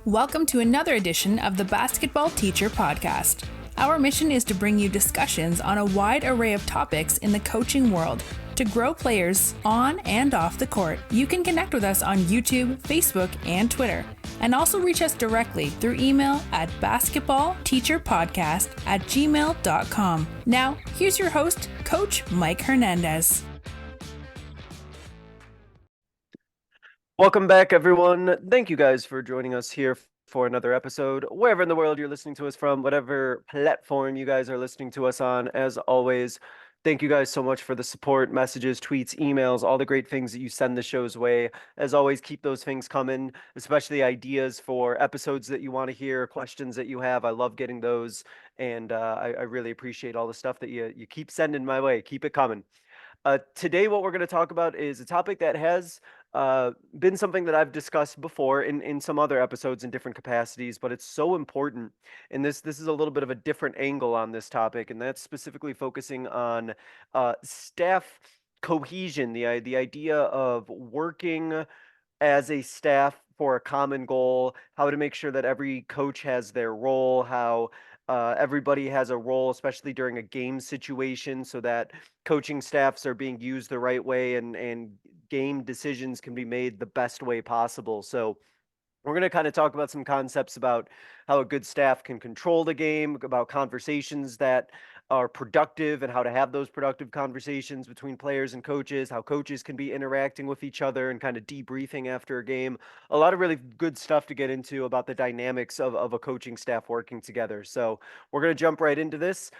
Welcome to another edition of the Basketball Teacher Podcast. Our mission is to bring you discussions on a wide array of topics in the coaching world to grow players on and off the court. You can connect with us on YouTube, Facebook, and Twitter, and also reach us directly through email at basketballteacherpodcast@gmail.com. Now, here's your host, Coach Mike Hernandez. Welcome back, everyone. Thank you guys for joining us here for another episode, wherever in the world you're listening to us from, whatever platform you guys are listening to us on. As always, thank you guys so much for the support, messages, tweets, emails, all the great things that you send the show's way. As always, keep those things coming, especially ideas for episodes that you want to hear, questions that you have. I love getting those, and I really appreciate all the stuff that you keep sending my way. Keep it coming. Today, what we're going to talk about is a topic that has been something that I've discussed before in some other episodes in different capacities, but it's so important. And this is a little bit of a different angle on this topic, and that's specifically focusing on staff cohesion, the idea of working as a staff for a common goal, how to make sure that every coach has their role, how everybody has a role, especially during a game situation, so that coaching staffs are being used the right way and game decisions can be made the best way possible. So we're going to kind of talk about some concepts about how a good staff can control the game, about conversations that are productive and how to have those productive conversations between players and coaches, how coaches can be interacting with each other and kind of debriefing after a game. A lot of really good stuff to get into about the dynamics of a coaching staff working together. So we're going to jump right into this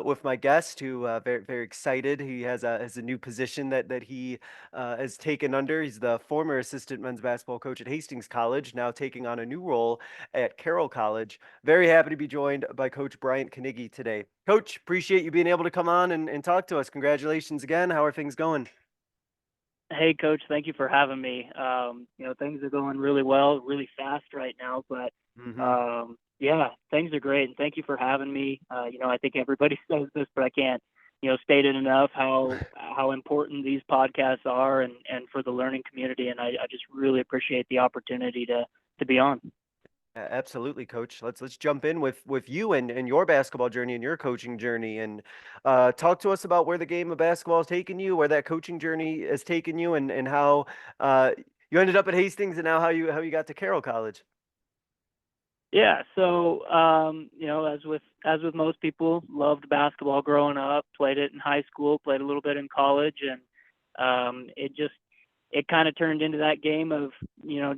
with my guest, who very, very excited. He has a new position that he has taken under. He's the former assistant men's basketball coach at Hastings College, now taking on a new role at Carroll College. Very happy to be joined by Coach Bryant Knigge today. Coach, appreciate you being able to come on and talk to us. Congratulations again. How are things going? Hey, Coach, thank you for having me. Things are going really well, really fast right now, but yeah, things are great. And thank you for having me. I think everybody says this, but I can't, state it enough how important these podcasts are and for the learning community. And I just really appreciate the opportunity to be on. Absolutely, Coach. Let's jump in with you and your basketball journey and your coaching journey, and talk to us about where the game of basketball has taken you, where that coaching journey has taken you, and how you ended up at Hastings, and now how you got to Carroll College. Yeah, so as with most people, loved basketball growing up, played it in high school, played a little bit in college, and it kind of turned into that game of,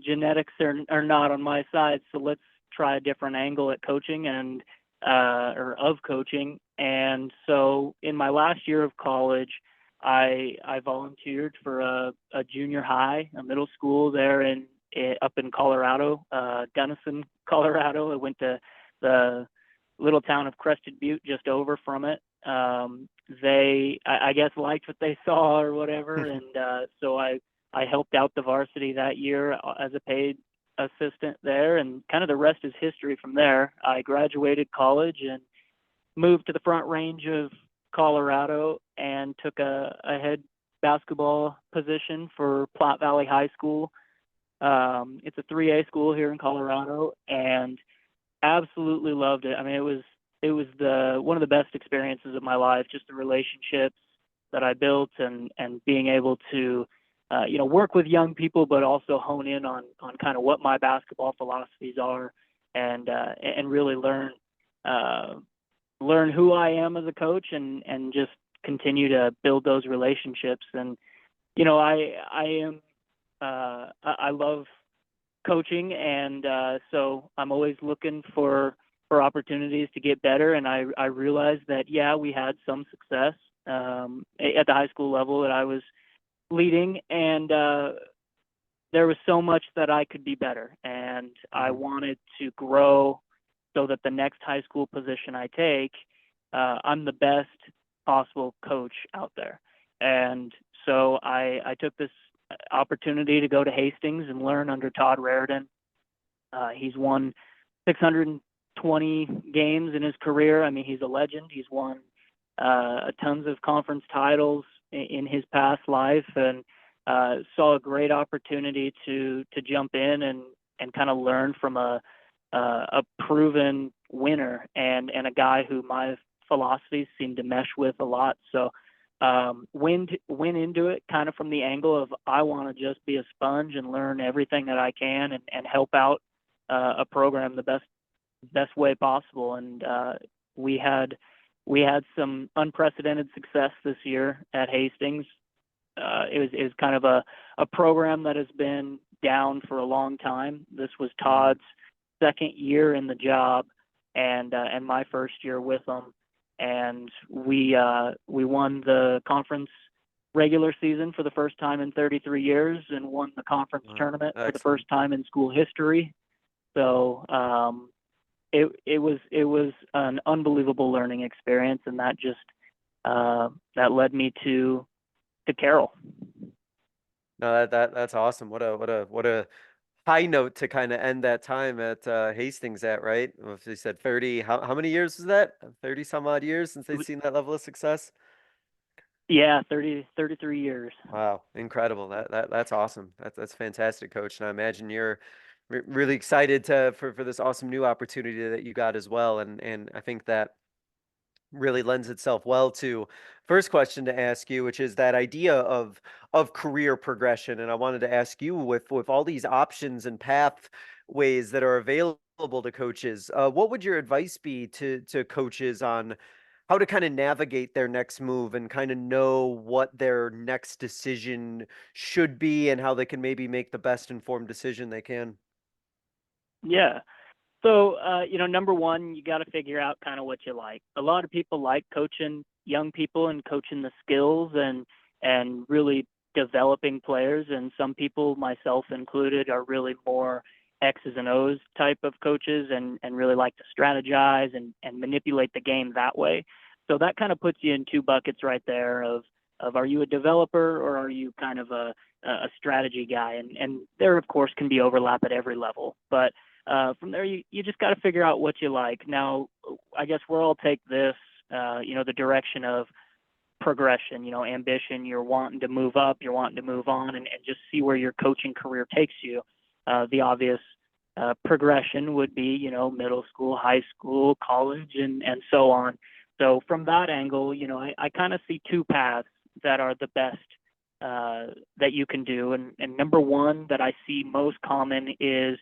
genetics are not on my side, so let's try a different angle at coaching or of coaching. And so in my last year of college, I volunteered for a junior high, a middle school there up in Colorado, Gunnison, Colorado. I went to the little town of Crested Butte just over from it. They, I guess, liked what they saw or whatever, and so I helped out the varsity that year as a paid assistant there, and kind of the rest is history from there. I graduated college and moved to the Front Range of Colorado and took a head basketball position for Platte Valley High School. It's a 3A school here in Colorado, and absolutely loved it. I mean, it was one of the best experiences of my life, just the relationships that I built and being able to work with young people, but also hone in on kind of what my basketball philosophies are, and really learn who I am as a coach, and just continue to build those relationships. And I love coaching, and so I'm always looking for opportunities to get better. And I realized that we had some success at the high school level that I was leading, and there was so much that I could be better, and I wanted to grow so that the next high school position I take, I'm the best possible coach out there. And so I took this opportunity to go to Hastings and learn under Todd Raridan. He's won 620 games in his career. I mean, he's a legend. He's won tons of conference titles in his past life, and saw a great opportunity to jump in and kind of learn from a proven winner and a guy who my philosophies seem to mesh with a lot. So went into it kind of from the angle of I want to just be a sponge and learn everything that I can and help out a program the best way possible. And we had some unprecedented success this year at Hastings. It was kind of a program that has been down for a long time. This was Todd's second year in the job, and my first year with him. And we won the conference regular season for the first time in 33 years, and won the conference tournament for the first time in school history. So it was an unbelievable learning experience, and that just that led me to Carroll. No, that's awesome. What a high note to kind of end that time at Hastings at, right? If they said 30, how many years was that? 30 some odd years since they've seen that level of success? Yeah, 33 years. Wow, incredible. That's awesome. That's fantastic, coach. And I imagine you're really excited for this awesome new opportunity that you got as well. And I think that really lends itself well to first question to ask you, which is that idea of career progression. And I wanted to ask you, with all these options and pathways that are available to coaches, what would your advice be to coaches on how to kind of navigate their next move and kind of know what their next decision should be and how they can maybe make the best informed decision they can? Yeah. So, number one, you got to figure out kind of what you like. A lot of people like coaching young people and coaching the skills and really developing players. And some people, myself included, are really more X's and O's type of coaches and really like to strategize and manipulate the game that way. So that kind of puts you in two buckets right there of are you a developer or are you kind of a strategy guy? And there, of course, can be overlap at every level. But from there, you just got to figure out what you like. Now, I guess we'll all take this, the direction of progression, ambition. You're wanting to move up, you're wanting to move on and just see where your coaching career takes you. The obvious progression would be, middle school, high school, college, and so on. So from that angle, I kind of see two paths that are the best that you can do. And number one that I see most common is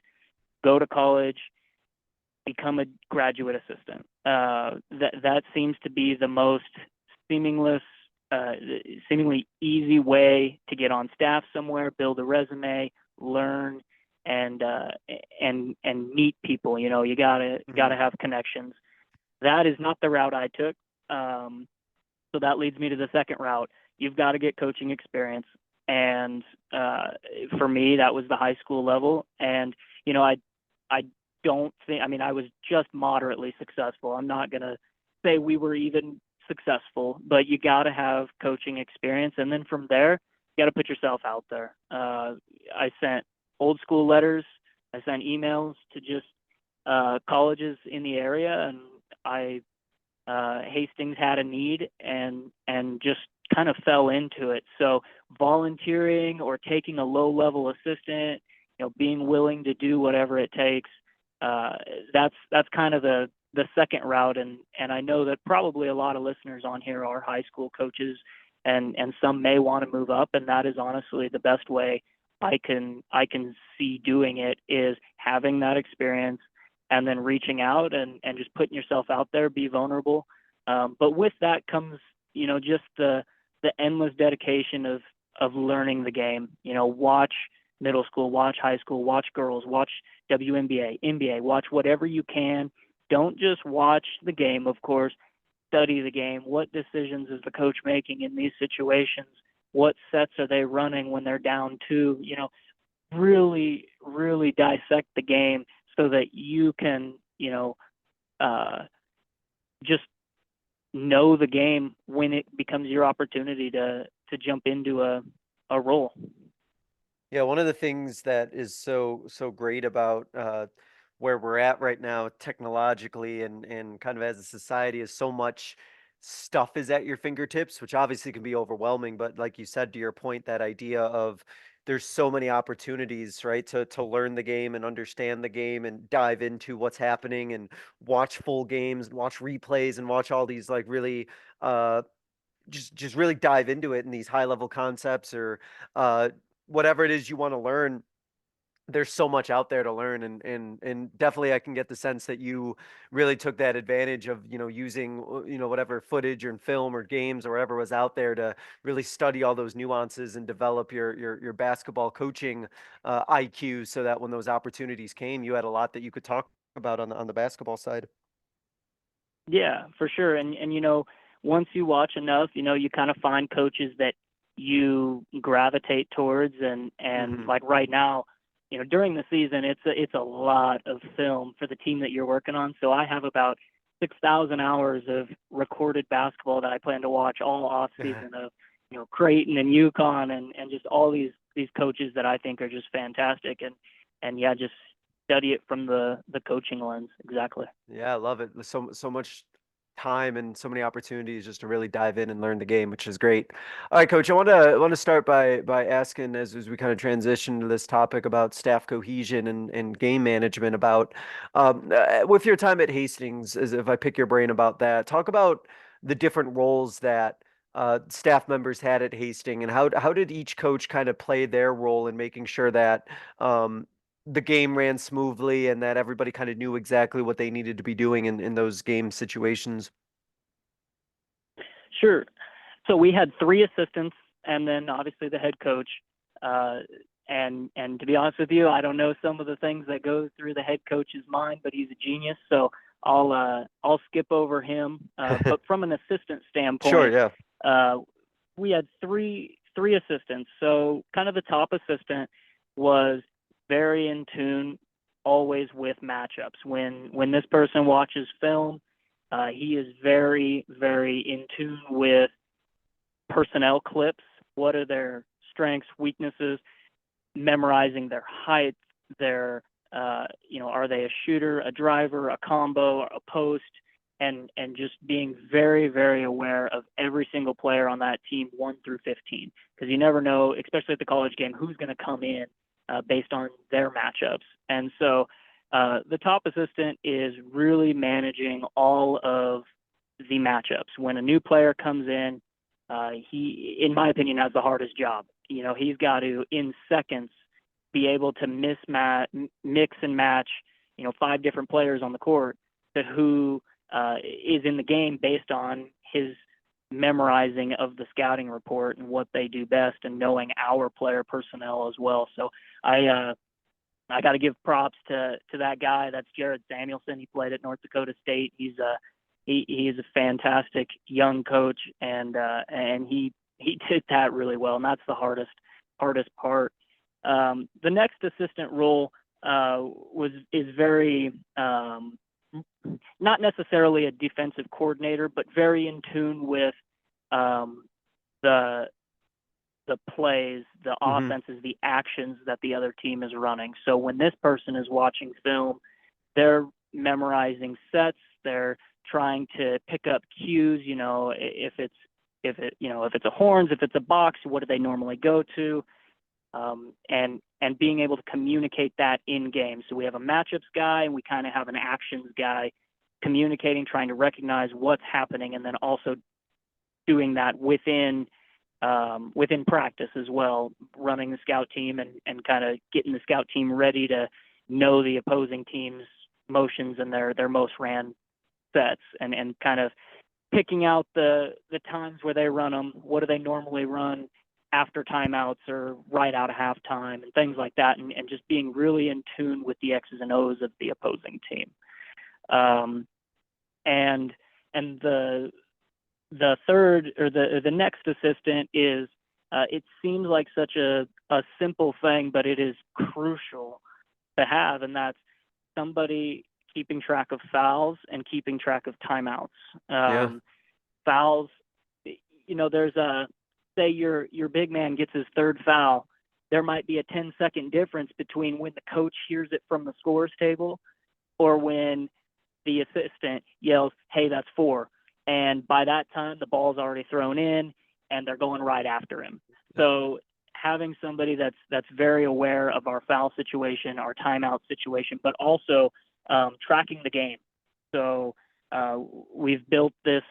go to college, become a graduate assistant. That seems to be the most seemingly easy way to get on staff somewhere, build a resume, learn, and meet people. You gotta have connections. That is not the route I took. So that leads me to the second route. You've got to get coaching experience. And for me, that was the high school level. And, I don't think, I was just moderately successful. I'm not going to say we were even successful, but you got to have coaching experience. And then from there, you got to put yourself out there. I sent old school letters. I sent emails to just colleges in the area, and Hastings had a need and just kind of fell into it. So volunteering or taking a low level assistant, being willing to do whatever it takes, that's kind of the second route. And I know that probably a lot of listeners on here are high school coaches, and some may want to move up, and that is honestly the best way I can see doing it, is having that experience and then reaching out and just putting yourself out there, be vulnerable. But with that comes, just the endless dedication of learning the game. Watch middle school, watch high school, watch girls, watch WNBA, NBA, watch whatever you can. Don't just watch the game, of course. Study the game. What decisions is the coach making in these situations? What sets are they running when they're down two? Really, really dissect the game so that you can, just know the game when it becomes your opportunity to jump into a role. Yeah, one of the things that is so great about where we're at right now technologically and kind of as a society is so much stuff is at your fingertips, which obviously can be overwhelming. But like you said, to your point, that idea of there's so many opportunities, right, to learn the game and understand the game and dive into what's happening and watch full games and watch replays and watch all these like really uh just really dive into it in these high level concepts or uh whatever it is you want to learn. There's so much out there to learn, and definitely I can get the sense that you really took that advantage of, using, whatever footage or film or games or whatever was out there to really study all those nuances and develop your basketball coaching IQ, so that when those opportunities came, you had a lot that you could talk about on the basketball side. Yeah, for sure. And once you watch enough, you kind of find coaches that you gravitate towards, and Hmm. like right now, during the season, it's a lot of film for the team that you're working on. So I have about 6,000 hours of recorded basketball that I plan to watch all off season of, Creighton and UConn and just all these coaches that I think are just fantastic, and yeah, just study it from the coaching lens. Exactly. Yeah, I love it. There's so much time and so many opportunities just to really dive in and learn the game, which is great. All right, Coach, I want to start by asking, as we kind of transition to this topic about staff cohesion and game management, about with your time at Hastings, as if I pick your brain about that, talk about the different roles that staff members had at Hastings, and how did each coach kind of play their role in making sure that the game ran smoothly and that everybody kind of knew exactly what they needed to be doing in those game situations. Sure. So we had three assistants, and then obviously the head coach. Uh, and to be honest with you, I don't know some of the things that go through the head coach's mind, but he's a genius. So I'll skip over him. But from an assistant Sure, standpoint, yeah. uh, we had three assistants. So kind of the top assistant was very in tune, always with matchups. When this person watches film, he is very, very in tune with personnel clips. What are their strengths, weaknesses, memorizing their height, their, are they a shooter, a driver, a combo, a post, and just being very, very aware of every single player on that team, 1 through 15, because you never know, especially at the college game, who's going to come in based on their matchups. And so the top assistant is really managing all of the matchups. When a new player comes in, he, in my opinion, has the hardest job. He's got to, in seconds, be able to mix and match, 5 different players on the court to who is in the game based on his memorizing of the scouting report and what they do best, and knowing our player personnel as well. So I got to give props to that guy. That's Jared Samuelson. He played at North Dakota State. He is a fantastic young coach, and he did that really well, and that's the hardest part. The next assistant role is very not necessarily a defensive coordinator, but very in tune with the plays, the Hmm. offenses, the actions that the other team is running. So when this person is watching film, they're memorizing sets, they're trying to pick up cues, if it's a horns, if it's a box, what do they normally go to? And being able to communicate that in game. So we have a matchups guy, and we kind of have an actions guy, communicating, trying to recognize what's happening, and then also doing that within practice as well, running the scout team and kind of getting the scout team ready to know the opposing team's motions and their most ran sets, and kind of picking out the times where they run them. What do they normally run after timeouts or right out of halftime, and things like that, and just being really in tune with the X's and O's of the opposing team. And the third, or the next assistant is, it seems like such a simple thing, but it is crucial to have, and that's somebody keeping track of fouls and keeping track of timeouts. Yeah. Fouls, there's say your big man gets his third foul, there might be a 10-second difference between when the coach hears it from the scores table or when the assistant yells, "Hey, that's 4." And by that time, the ball's already thrown in, and they're going right after him. So having somebody that's very aware of our foul situation, our timeout situation, but also tracking the game. So we've built this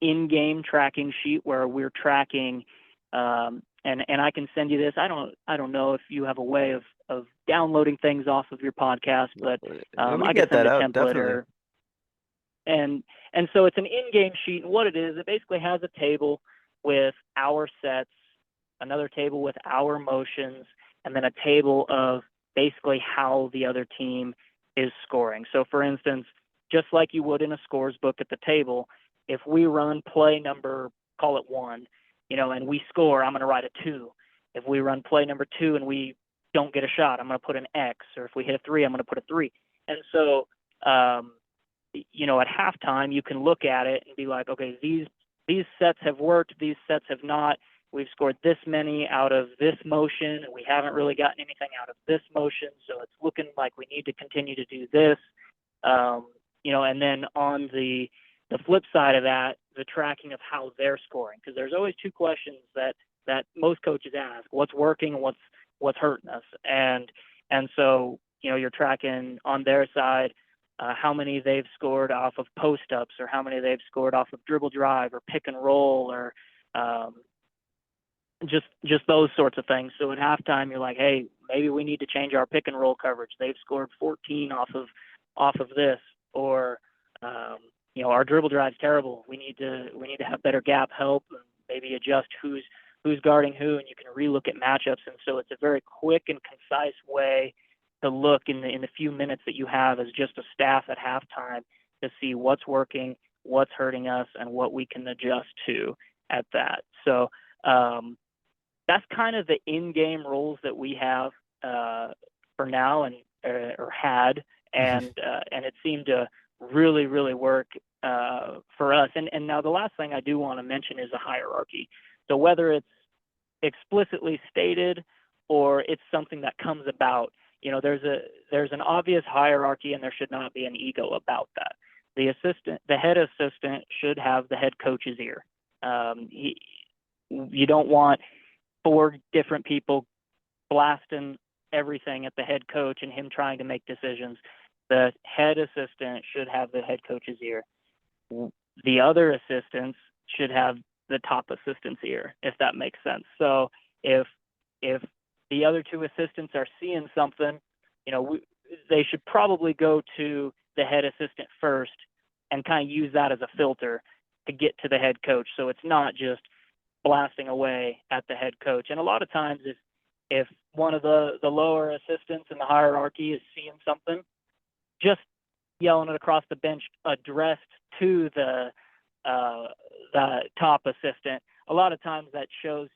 in-game tracking sheet where we're tracking, and I can send you this. I don't know if you have a way of downloading things off of your podcast, but I can send a template definitely. And so it's an in-game sheet, and what it is, it basically has a table with our sets, another table with our motions, and then a table of basically how the other team is scoring. So for instance, just like you would in a scores book at the table, if we run play number, call it 1, and we score, I'm going to write a 2. If we run play number 2 and we don't get a shot, I'm going to put an X. Or if we hit a 3, I'm going to put a 3. And so, at halftime, you can look at it and be like, okay, these sets have worked, these sets have not. We've scored this many out of this motion, and we haven't really gotten anything out of this motion, so it's looking like we need to continue to do this. And then on the flip side of that, the tracking of how they're scoring, because there's always 2 questions that most coaches ask: what's working and what's hurting us, and so you're tracking on their side how many they've scored off of post ups, or how many they've scored off of dribble drive or pick and roll, or just those sorts of things. So at halftime, you're like, hey, maybe we need to change our pick and roll coverage. They've scored 14 off of this, or our dribble drive's terrible. We need to have better gap help, and maybe adjust who's guarding who, and you can relook at matchups. And so it's a very quick and concise way to look in the few minutes that you have as just a staff at halftime to see what's working, what's hurting us, and what we can adjust to at that. So that's kind of the in-game rules that we have for now, and or had, and it seemed to really, really work for us. And now the last thing I do want to mention is a hierarchy. So whether it's explicitly stated or it's something that comes about, there's an obvious hierarchy, and there should not be an ego about that. The head assistant should have the head coach's ear. You don't want 4 different people blasting everything at the head coach and him trying to make decisions. The head assistant should have the head coach's ear. The other assistants should have the top assistant's ear, if that makes sense. So if the other 2 assistants are seeing something, they should probably go to the head assistant first and kind of use that as a filter to get to the head coach. So it's not just blasting away at the head coach. And a lot of times if one of the lower assistants in the hierarchy is seeing something, just yelling it across the bench addressed to the top assistant, a lot of times that shows,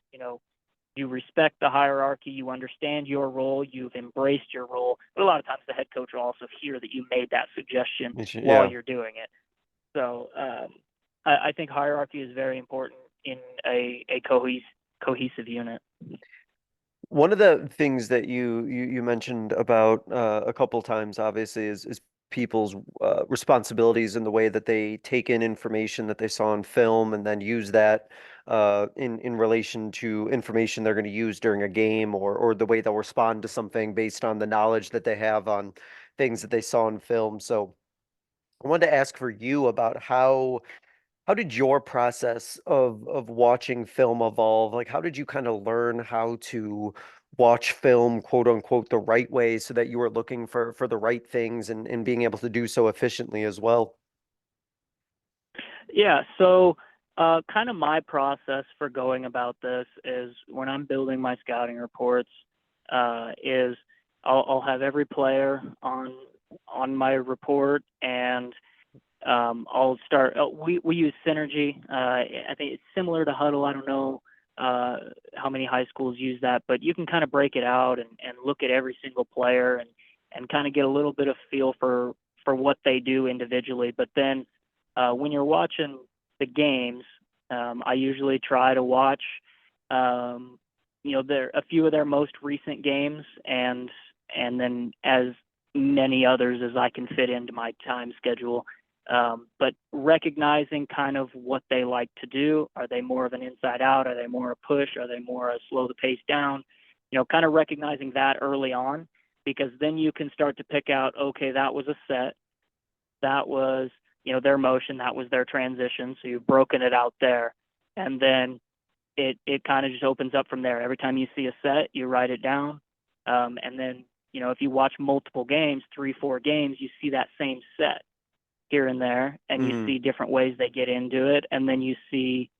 you respect the hierarchy, you understand your role, you've embraced your role. But a lot of times the head coach will also hear that you made that suggestion while you're doing it. So I think hierarchy is very important in a cohesive unit. One of the things that you mentioned about a couple times, obviously, is people's responsibilities in the way that they take in information that they saw on film and then use that in relation to information they're going to use during a game, or the way they'll respond to something based on the knowledge that they have on things that they saw on film. So I wanted to ask for you about how did your process of watching film evolve? Like, how did you kind of learn how to watch film, quote unquote, the right way, so that you were looking for the right things and being able to do so efficiently as well? Yeah, so kind of my process for going about this is, when I'm building my scouting reports, is I'll have every player on my report, and I'll start. We use Synergy. I think it's similar to Huddle. I don't know how many high schools use that, but you can kind of break it out and look at every single player and kind of get a little bit of feel for what they do individually. But then when you're watching the games, I usually try to watch a few of their most recent games, and then as many others as I can fit into my time schedule. But recognizing kind of what they like to do. Are they more of an inside out? Are they more a push? Are they more a slow the pace down? Kind of recognizing that early on, because then you can start to pick out, okay, that was a set. That was, their motion. That was their transition. So you've broken it out there. And then it kind of just opens up from there. Every time you see a set, you write it down. And then, if you watch multiple games, 3-4 games, you see that same set here and there, and you see different ways they get into it, and then you see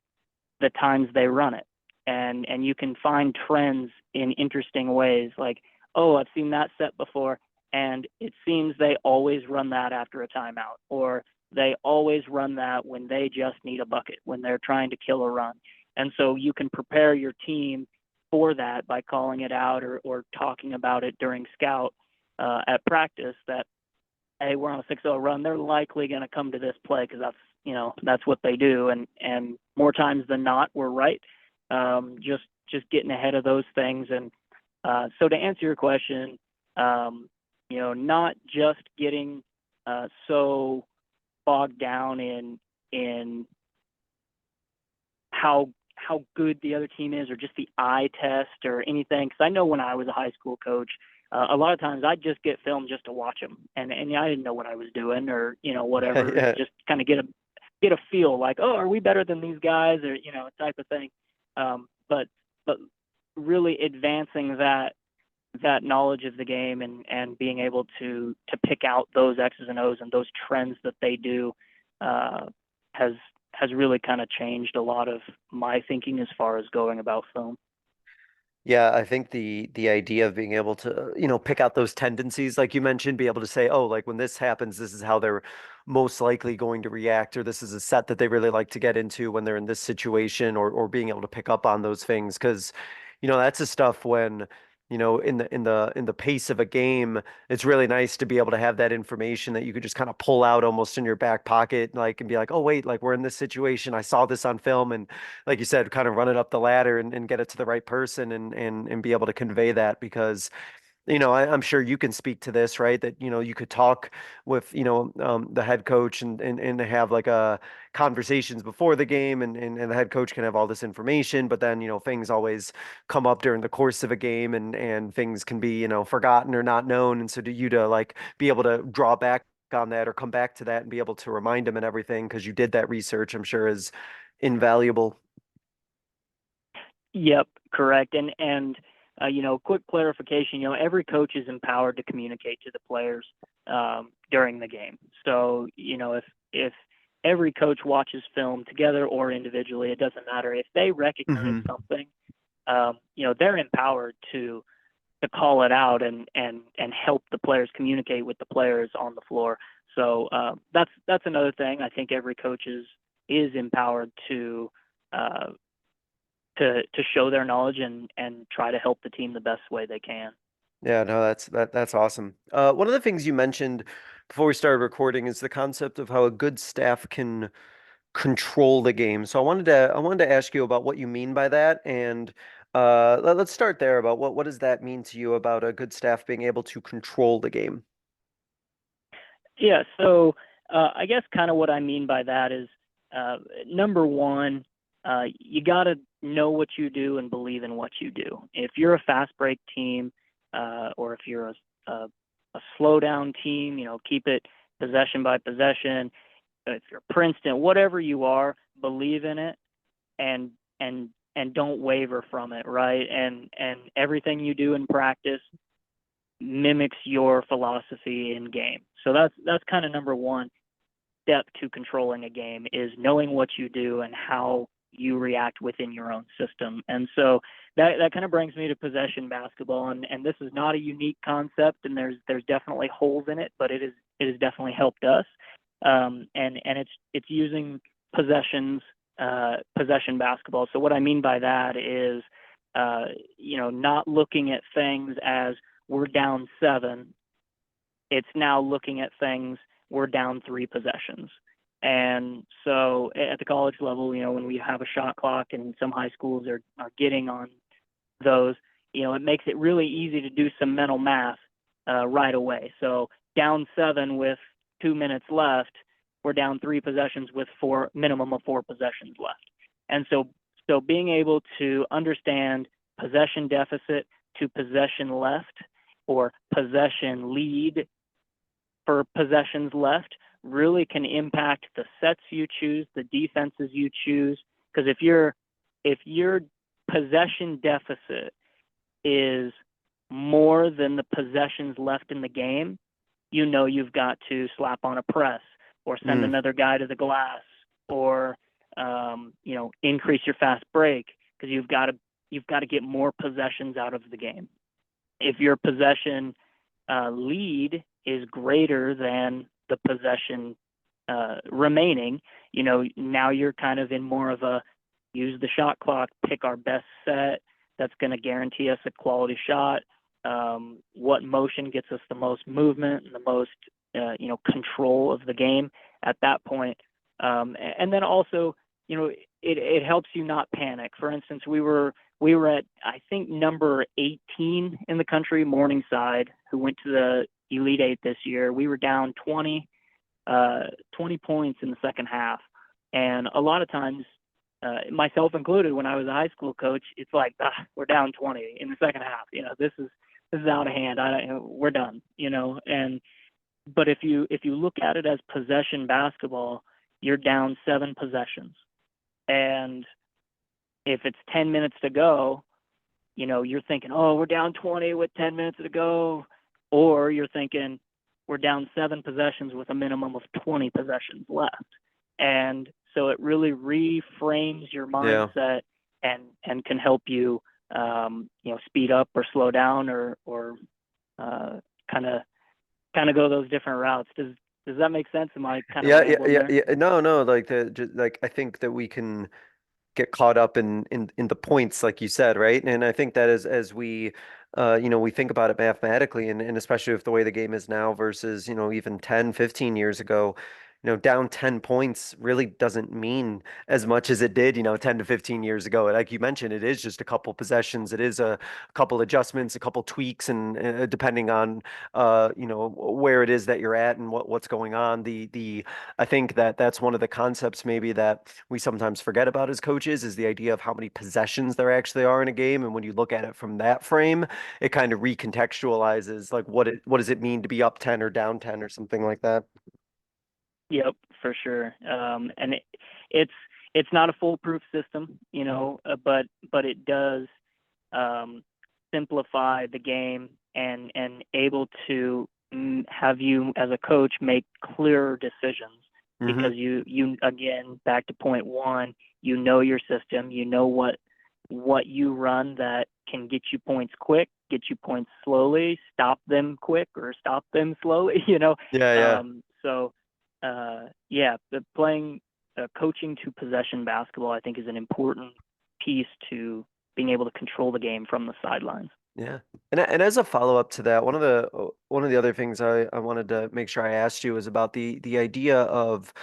the times they run it, and you can find trends in interesting ways, like, oh, I've seen that set before, and it seems they always run that after a timeout, or they always run that when they just need a bucket, when they're trying to kill a run. And so you can prepare your team for that by calling it out or talking about it during scout at practice, that, hey, we're on a 6-0 run. They're likely going to come to this play because that's what they do. And more times than not, we're right. Just getting ahead of those things. And so to answer your question, not just getting so bogged down in how good the other team is, or just the eye test or anything. Because I know when I was a high school coach, a lot of times I'd just get film just to watch them, and I didn't know what I was doing, or whatever. Yeah. Just kind of get a feel, like, oh, are we better than these guys, or type of thing. But really advancing that knowledge of the game and being able to pick out those X's and O's and those trends that they do has really kind of changed a lot of my thinking as far as going about film. Yeah, I think the idea of being able to, pick out those tendencies, like you mentioned, be able to say, oh, like when this happens, this is how they're most likely going to react, or this is a set that they really like to get into when they're in this situation, or being able to pick up on those things. Because, that's the stuff when, in the pace of a game, it's really nice to be able to have that information that you could just kind of pull out almost in your back pocket, like, and be like, oh, wait, like we're in this situation. I saw this on film, and like you said, kind of run it up the ladder and get it to the right person, and be able to convey that. Because I'm sure you can speak to this, right? That you could talk with the head coach, and have like a conversations before the game, and the head coach can have all this information, but then things always come up during the course of a game, and things can be forgotten or not known, and so do you to like be able to draw back on that or come back to that and be able to remind them and everything because you did that research, I'm sure is invaluable. Yep, correct. And quick clarification, every coach is empowered to communicate to the players during the game. So, if every coach watches film together or individually, it doesn't matter. If they recognize something, they're empowered to call it out and help the players communicate with the players on the floor. So that's another thing. I think every coach is empowered to show their knowledge and try to help the team the best way they can. Yeah, no, that's awesome. One of the things you mentioned before we started recording is the concept of how a good staff can control the game. So I wanted to ask you about what you mean by that, and let's start there about what does that mean to you about a good staff being able to control the game? Yeah, so I guess kind of what I mean by that is, number one, you got to know what you do and believe in what you do. If you're a fast break team, or if you're a slow down team, keep it possession by possession. If you're Princeton, whatever you are, believe in it and don't waver from it, right? And everything you do in practice mimics your philosophy in game. So that's kind of number one step to controlling a game, is knowing what you do and how you react within your own system. And so that kind of brings me to possession basketball. And this is not a unique concept, and there's definitely holes in it, but it has definitely helped us. And it's using possession basketball. So what I mean by that is, not looking at things as we're down 7. It's now looking at things, we're down 3 possessions. And so at the college level, when we have a shot clock, and some high schools are getting on those, it makes it really easy to do some mental math right away. So down 7 with 2 minutes left, we're down 3 possessions with minimum of 4 possessions left. And so being able to understand possession deficit to possession left or possession lead for possessions left really can impact the sets you choose, the defenses you choose. Because if your possession deficit is more than the possessions left in the game, you know you've got to slap on a press or send another guy to the glass or increase your fast break, because you've got to get more possessions out of the game. If your possession lead is greater than the possession remaining, now you're kind of in more of a use the shot clock, pick our best set that's going to guarantee us a quality shot. What motion gets us the most movement and the most control of the game at that point. And then also, it helps you not panic. For instance, we were at, I think, number 18 in the country, Morningside, who went to the Elite Eight this year. We were down 20 points in the second half. And a lot of times, myself included, when I was a high school coach, it's like, we're down 20 in the second half. This is out of hand. We're done, but if you look at it as possession basketball, you're down 7 possessions. And if it's 10 minutes to go, you're thinking, oh, we're down 20 with 10 minutes to go. Or you're thinking, we're down 7 possessions with a minimum of 20 possessions left. And so it really reframes your mindset and can help you, speed up or slow down or kind of go those different routes. Does that make sense? Am I kind of rambling there? Yeah. No. I think that we can get caught up in the points, like you said, right? And I think that as we we think about it mathematically, and especially with the way the game is now versus even 10-15 years ago, down 10 points really doesn't mean as much as it did 10 to 15 years ago. Like you mentioned, it is just a couple possessions, it is a couple adjustments, a couple tweaks, and depending on where it is that you're at and what's going on. I think that's one of the concepts maybe that we sometimes forget about as coaches, is the idea of how many possessions there actually are in a game. And when you look at it from that frame, it kind of recontextualizes like what does it mean to be up 10 or down 10 or something like that. Yep, for sure. And it's not a foolproof system, but it does simplify the game and able to have you as a coach make clearer decisions, because you again, back to point one, your system, what you run that can get you points quick, get you points slowly, stop them quick or stop them slowly, Yeah. The playing coaching to possession basketball, I think, is an important piece to being able to control the game from the sidelines. Yeah. And as a follow-up to that, one of the other things I wanted to make sure I asked you is about the idea of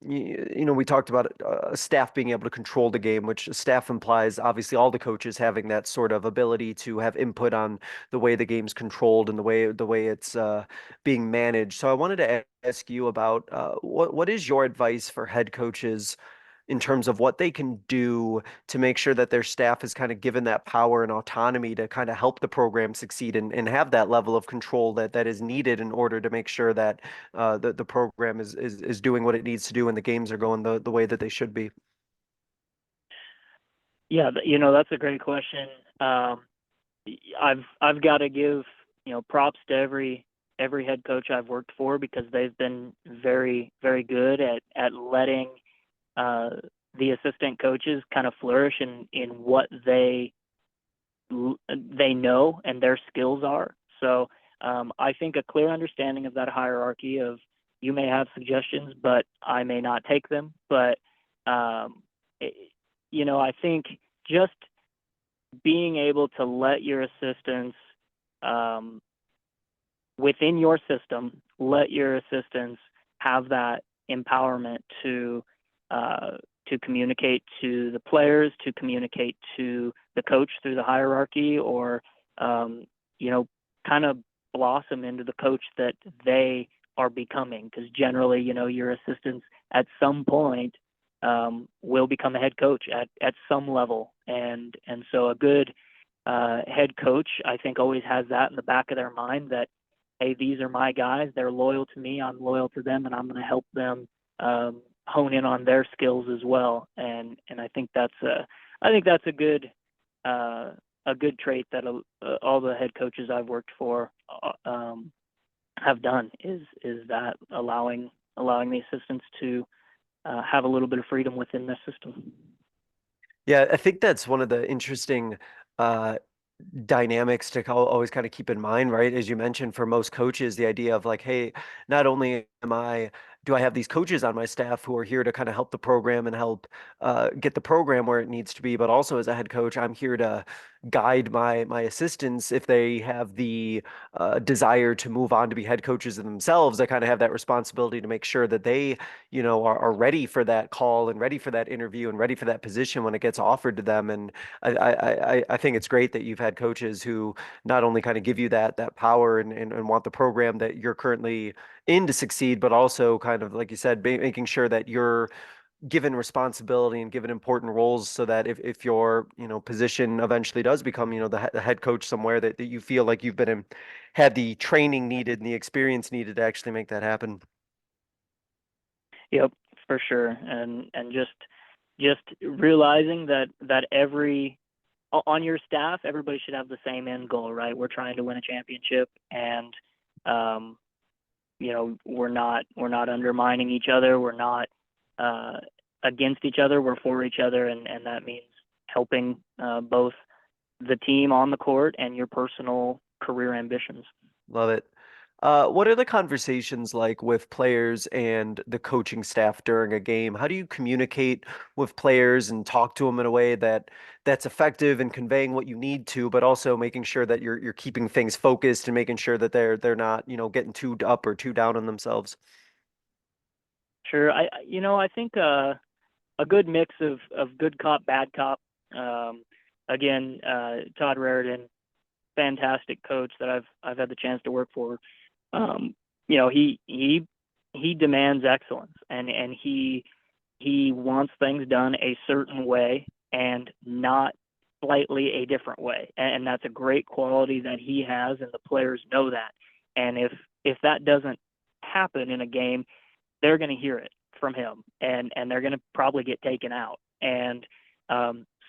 we talked about staff being able to control the game, which staff implies obviously all the coaches having that sort of ability to have input on the way the game's controlled and the way it's being managed. So I wanted to ask you about what is your advice for head coaches in terms of what they can do to make sure that their staff is kind of given that power and autonomy to kind of help the program succeed and have that level of control that is needed in order to make sure that the program is doing what it needs to do and the games are going the way that they should be? Yeah, that's a great question. I've got to give props to every head coach I've worked for, because they've been very, very good at letting the assistant coaches kind of flourish in what they know and their skills are. So I think a clear understanding of that hierarchy of, you may have suggestions, but I may not take them. But I think just being able to let your assistants within your system, let your assistants have that empowerment to communicate to the players, to communicate to the coach through the hierarchy, or kind of blossom into the coach that they are becoming, because generally, your assistants at some point will become a head coach at some level. And so a good head coach, I think, always has that in the back of their mind that, hey, these are my guys. They're loyal to me. I'm loyal to them, and I'm going to help them hone in on their skills as well. And I think that's a good trait that all the head coaches I've worked for have done, is that allowing the assistants to have a little bit of freedom within the system. Yeah, I think that's one of the interesting uh, dynamics to always kind of keep in mind, right? As you mentioned, for most coaches, the idea of like, hey, not only do I have these coaches on my staff who are here to kind of help the program and help get the program where it needs to be, but also as a head coach, I'm here to guide my assistants if they have the desire to move on to be head coaches themselves. I kind of have that responsibility to make sure that they, are ready for that call and ready for that interview and ready for that position when it gets offered to them. And I think it's great that you've had coaches who not only kind of give you that power and want the program that you're currently in to succeed, but also kind of, like you said, making sure that you're given responsibility and given important roles so that if your, position eventually does become, the head coach somewhere, that you feel like you've had the training needed and the experience needed to actually make that happen. Yep, for sure. And just realizing that on your staff, everybody should have the same end goal, right? We're trying to win a championship, and we're not undermining each other. We're not against each other. We're for each other, and that means helping both the team on the court and your personal career ambitions. Love it. What are the conversations like with players and the coaching staff during a game? How do you communicate with players and talk to them in a way that's effective and conveying what you need to, but also making sure that you're keeping things focused and making sure that they're not, getting too up or too down on themselves? Sure. I think a good mix of good cop, bad cop. Again, Todd Raritan, fantastic coach that I've had the chance to work for. He demands excellence, and he wants things done a certain way and not slightly a different way. And that's a great quality that he has, and the players know that. And if that doesn't happen in a game, they're going to hear it from him, and they're going to probably get taken out. And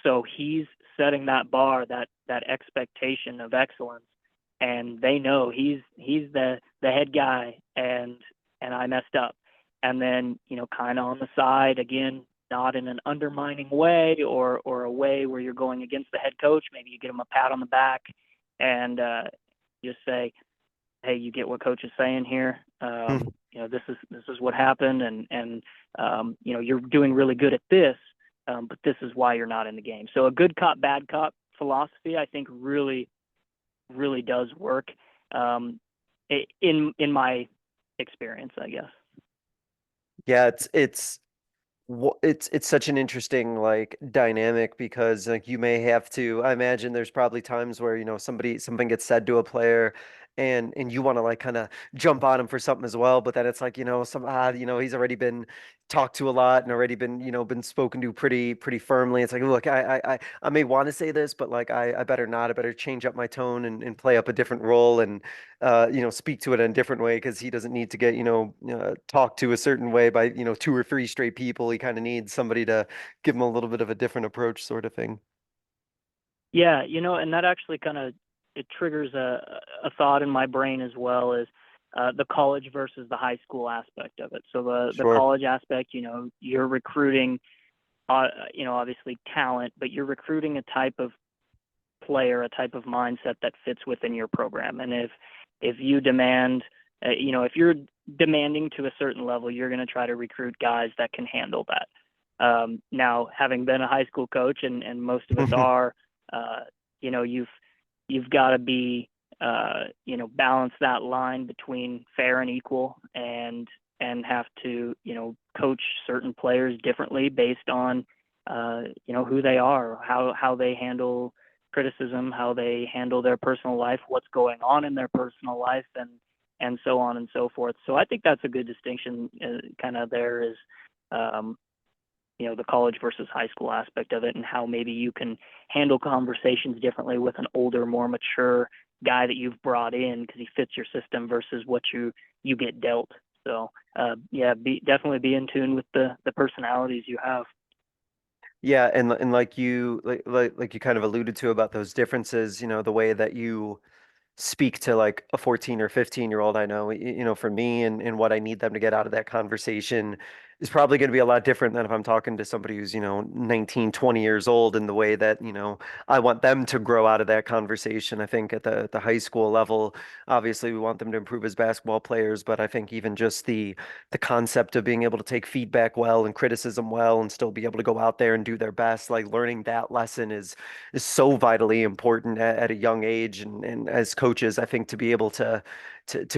so he's setting that bar, that expectation of excellence, and they know he's the head guy, and I messed up. And then, kind of on the side, again, not in an undermining way or a way where you're going against the head coach. Maybe you get him a pat on the back and just say, hey, you get what coach is saying here. This is what happened, and you're doing really good at this, but this is why you're not in the game. So a good cop, bad cop philosophy, I think, really, really does work in my experience, I guess. Yeah, it's such an interesting like dynamic because like you may have to, I imagine there's probably times where something gets said to a player and you want to like kind of jump on him for something as well, but then it's like he's already been talked to a lot and already been been spoken to pretty firmly. It's like, look, I may want to say this, but like I better not. I better change up my tone and play up a different role and speak to it in a different way because he doesn't need to get, talked to a certain way by, two or three straight people. He kind of needs somebody to give him a little bit of a different approach, sort of thing. Yeah, and that actually kind of it triggers a thought in my brain as well, as the college versus the high school aspect of it. So the Sure. college aspect, you're recruiting, obviously talent, but you're recruiting a type of player, a type of mindset that fits within your program. And if you demand, if you're demanding to a certain level, you're going to try to recruit guys that can handle that. Now, having been a high school coach, and most of us are, you've got to be, balance that line between fair and equal, and have to, coach certain players differently based on, who they are, how they handle criticism, how they handle their personal life, what's going on in their personal life, and so on and so forth. So I think that's a good distinction kind of there is, the college versus high school aspect of it, and how maybe you can handle conversations differently with an older, more mature guy that you've brought in because he fits your system versus what you get dealt. So definitely be in tune with the personalities you have. Yeah, and like you kind of alluded to about those differences, the way that you speak to like a 14 or 15-year-old. I know, for me and what I need them to get out of that conversation is probably going to be a lot different than if I'm talking to somebody who's, 19, 20 years old, in the way that, I want them to grow out of that conversation. I think at the high school level, obviously we want them to improve as basketball players, but I think even just the concept of being able to take feedback well and criticism well and still be able to go out there and do their best, like learning that lesson is so vitally important at a young age. And as coaches, I think to be able to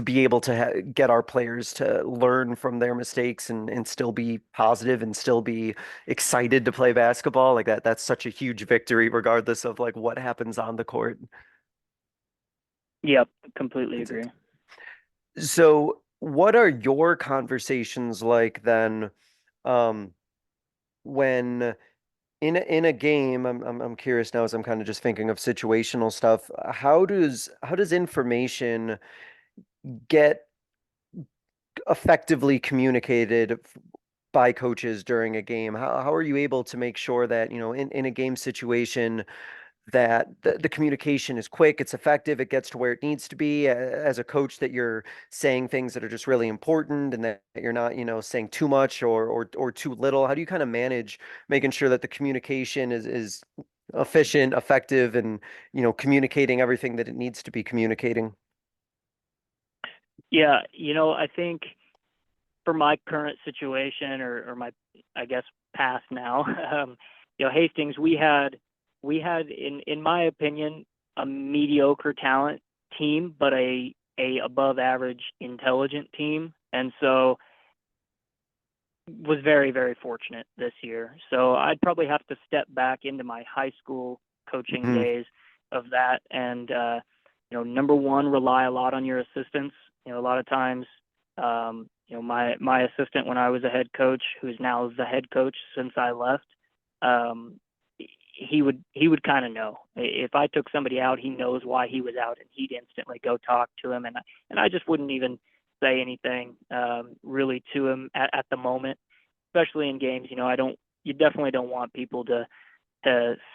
be able to get our players to learn from their mistakes and still be positive and still be excited to play basketball, like that's such a huge victory, regardless of like what happens on the court. Yep, completely agree. So what are your conversations like then, when in a game? I'm curious now, as I'm kind of just thinking of situational stuff. How does information get effectively communicated by coaches during a game? How are you able to make sure that, in a game situation, that the communication is quick, it's effective, it gets to where it needs to be, as a coach, that you're saying things that are just really important and that you're not, saying too much or too little? How do you kind of manage making sure that the communication is efficient, effective, and, communicating everything that it needs to be communicating? Yeah, I think for my current situation, or my, I guess, past now, Hastings, we had in my opinion, a mediocre talent team, but a above average intelligent team, and so was very, very fortunate this year. So I'd probably have to step back into my high school coaching Mhm. days of that, and number one, rely a lot on your assistants. A lot of times, my assistant when I was a head coach, who's now the head coach since I left, um, he would kind of know if I took somebody out. He knows why he was out, and he'd instantly go talk to him, and I just wouldn't even say anything really to him at the moment, especially in games. You definitely don't want people to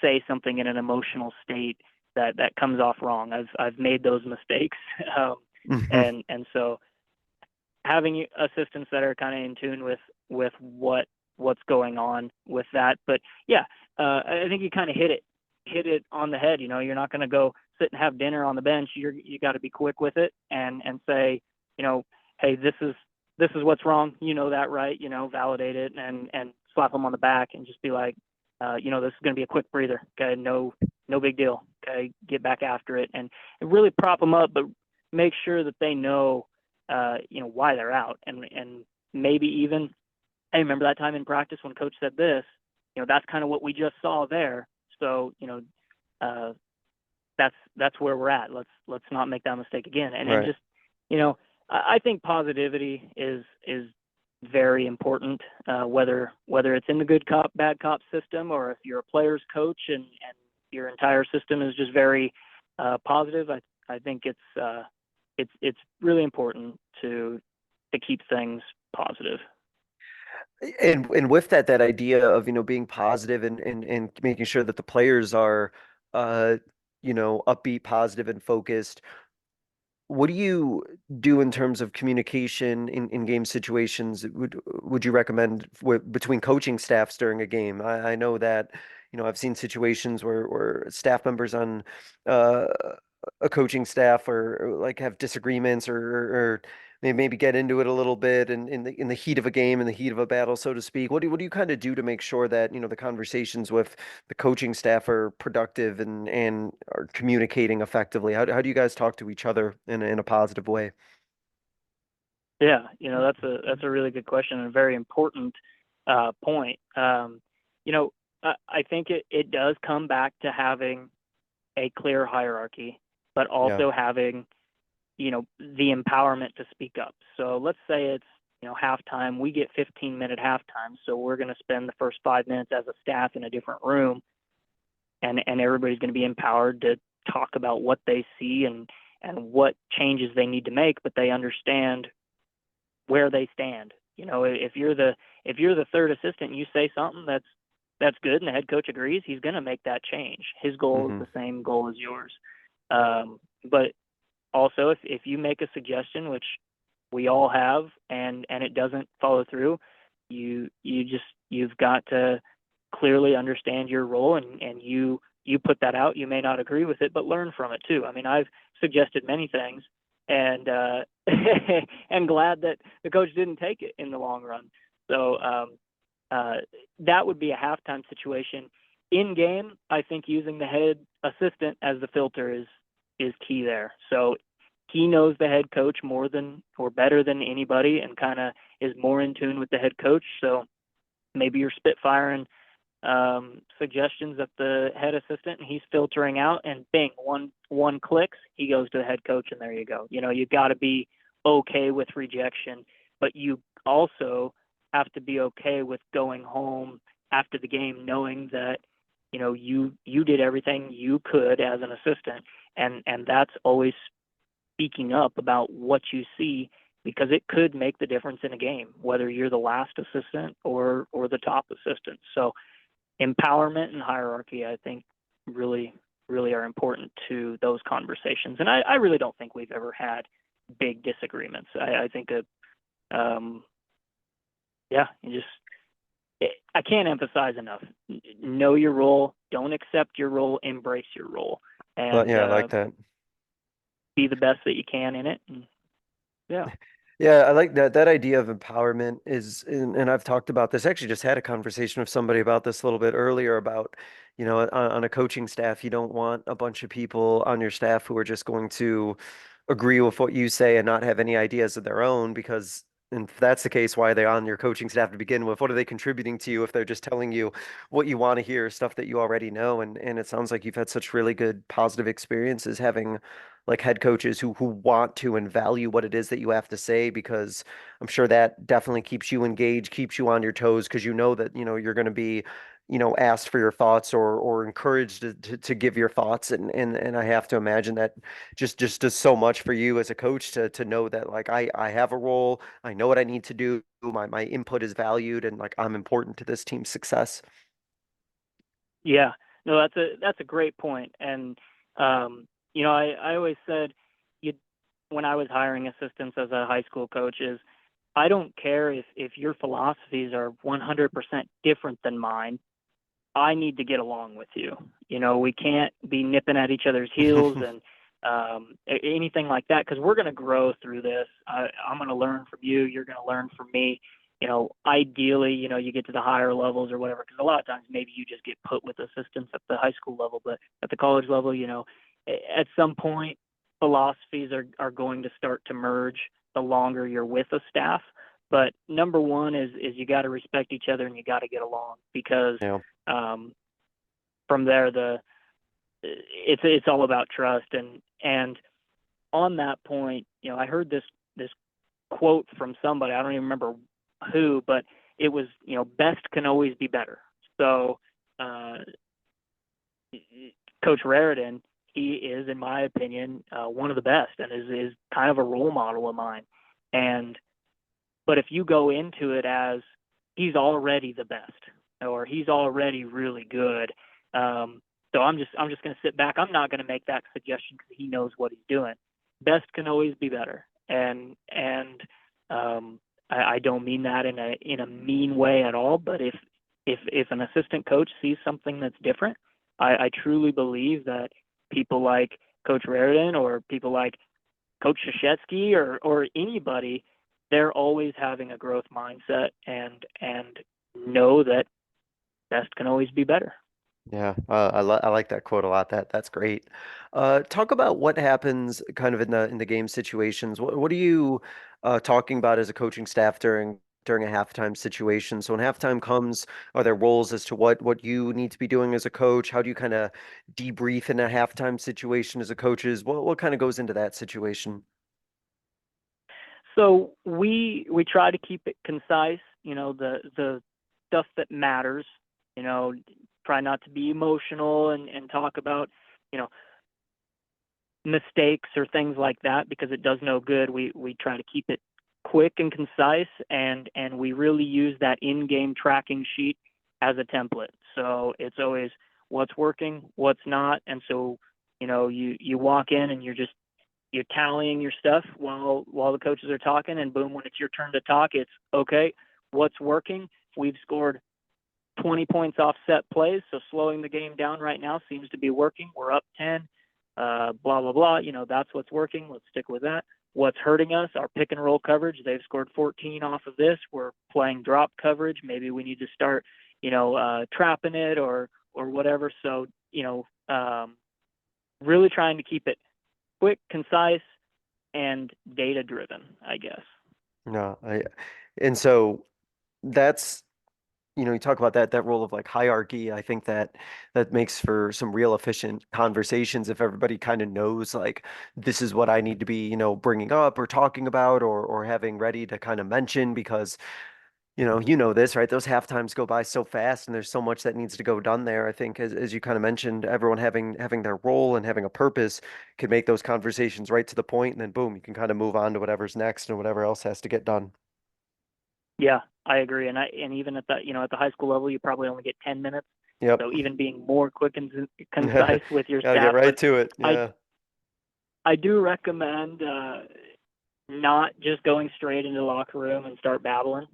say something in an emotional state that comes off wrong. I've made those mistakes, Mhm. and so having assistants that are kind of in tune with what's going on with that. But yeah, I think you kind of hit it on the head. You're not going to go sit and have dinner on the bench. You got to be quick with it and say, hey, this is what's wrong. That, right? Validate it and slap them on the back and just be like, this is going to be a quick breather. Okay, no big deal. Okay, get back after it and really prop them up, but make sure that they know, why they're out, and maybe even, hey, remember that time in practice when coach said this? That's kind of what we just saw there. So, that's where we're at. Let's not make that mistake again. And Right. just, I think positivity is very important, whether it's in the good cop, bad cop system, or if you're a player's coach and your entire system is just very positive. I think it's really important to keep things positive. And with that idea of, being positive and making sure that the players are, uh, upbeat, positive, and focused. What do you do in terms of communication in game situations? Would you recommend between coaching staffs during a game? I know that, I've seen situations where staff members on uh, a coaching staff or like have disagreements, or maybe get into it a little bit in the heat of a game, in the heat of a battle, so to speak. What do you kind of do to make sure that, the conversations with the coaching staff are productive and are communicating effectively? How do you guys talk to each other in a positive way? Yeah, that's a really good question and a very important point. I think it does come back to having a clear hierarchy, but Yeah. also having the empowerment to speak up. So let's say it's, halftime, we get 15-minute halftime. So we're going to spend the first 5 minutes as a staff in a different room, and everybody's going to be empowered to talk about what they see and what changes they need to make, but they understand where they stand. If you're the third assistant and you say something that's good and the head coach agrees, he's going to make that change. His goal is the same goal as yours. But also, if you make a suggestion, which we all have, and it doesn't follow through, you've got to clearly understand your role, and you put that out. You may not agree with it, but learn from it too. I mean, I've suggested many things, and and glad that the coach didn't take it in the long run. So that would be a halftime situation. In game, I think using the head assistant as the filter is key there. So he knows the head coach more than or better than anybody, and kind of is more in tune with the head coach. So maybe you're spitfiring suggestions at the head assistant, and he's filtering out, and bing, one clicks, he goes to the head coach, and there you go. You've got to be okay with rejection, but you also have to be okay with going home after the game knowing that you did everything you could as an assistant, and that's always speaking up about what you see, because it could make the difference in a game, whether you're the last assistant or the top assistant. So empowerment and hierarchy, I think, really, really are important to those conversations. And I really don't think we've ever had big disagreements. I think I can't emphasize enough. Know your role. Don't accept your role. Embrace your role. And I like that. Be the best that you can in it. And, yeah. Yeah, I like that. That idea of empowerment and I've talked about this. Actually, just had a conversation with somebody about this a little bit earlier about, on a coaching staff, you don't want a bunch of people on your staff who are just going to agree with what you say and not have any ideas of their own, because if that's the case, why are they on your coaching staff to begin with? What are they contributing to you if they're just telling you what you want to hear, stuff that you already know? And it sounds like you've had such really good positive experiences having like head coaches who want to and value what it is that you have to say, because I'm sure that definitely keeps you engaged, keeps you on your toes, because that you're going to be asked for your thoughts or encouraged to give your thoughts, and I have to imagine that just does so much for you as a coach to know that like I have a role, I know what I need to do, my input is valued, and like I'm important to this team's success. Yeah, no, that's a great point. And I always said, you when I was hiring assistants as a high school coach, is I don't care if your philosophies are 100% different than mine. I need to get along with you. We can't be nipping at each other's heels and anything like that, because we're going to grow through this. I'm going to learn from you. You're going to learn from me. Ideally, you get to the higher levels or whatever, because a lot of times maybe you just get put with assistants at the high school level, but at the college level, at some point, philosophies are going to start to merge the longer you're with a staff. But number one is you got to respect each other, and you got to get along, because Yeah. From there, it's all about trust. And on that point, I heard this quote from somebody, I don't even remember who, but it was, best can always be better. So Coach Raridan, he is, in my opinion, one of the best, and is kind of a role model of mine. But if you go into it as he's already the best, or he's already really good, so I'm just going to sit back. I'm not going to make that suggestion because he knows what he's doing. Best can always be better, and I don't mean that in a mean way at all. But if an assistant coach sees something that's different, I truly believe that people like Coach Raridan or people like Coach Krzyzewski or anybody, they're always having a growth mindset and know that best can always be better. Yeah, I like that quote a lot. That's great. Talk about what happens kind of in the game situations. What are you talking about as a coaching staff during a halftime situation? So when halftime comes, are there roles as to what you need to be doing as a coach? How do you kind of debrief in a halftime situation as a coaches? What kind of goes into that situation? So we try to keep it concise, the stuff that matters, try not to be emotional and talk about, mistakes or things like that, because it does no good. We try to keep it quick and concise, and we really use that in-game tracking sheet as a template. So it's always what's working, what's not. And so, you walk in and you're tallying your stuff while the coaches are talking, and boom, when it's your turn to talk, it's okay, what's working? We've scored 20 points off set plays, so slowing the game down right now seems to be working. We're up 10, blah, blah, blah. That's what's working. Let's stick with that. What's hurting us? Our pick and roll coverage. They've scored 14 off of this. We're playing drop coverage. Maybe we need to start, trapping it or whatever. So, really trying to keep it quick, concise, and data driven, I guess. No, and so that's, you talk about that role of like hierarchy. I think that makes for some real efficient conversations if everybody kind of knows like this is what I need to be, bringing up or talking about or having ready to kind of mention, because this, right? Those half times go by so fast and there's so much that needs to go done there. I think as you kind of mentioned, everyone having their role and having a purpose can make those conversations right to the point, and then boom, you can kind of move on to whatever's next and whatever else has to get done. Yeah, I agree. And even at the, at the high school level, you probably only get 10 minutes. Yep. So even being more quick and concise with your Gotta staff. get right to it. Yeah. I do recommend not just going straight into the locker room and start babbling.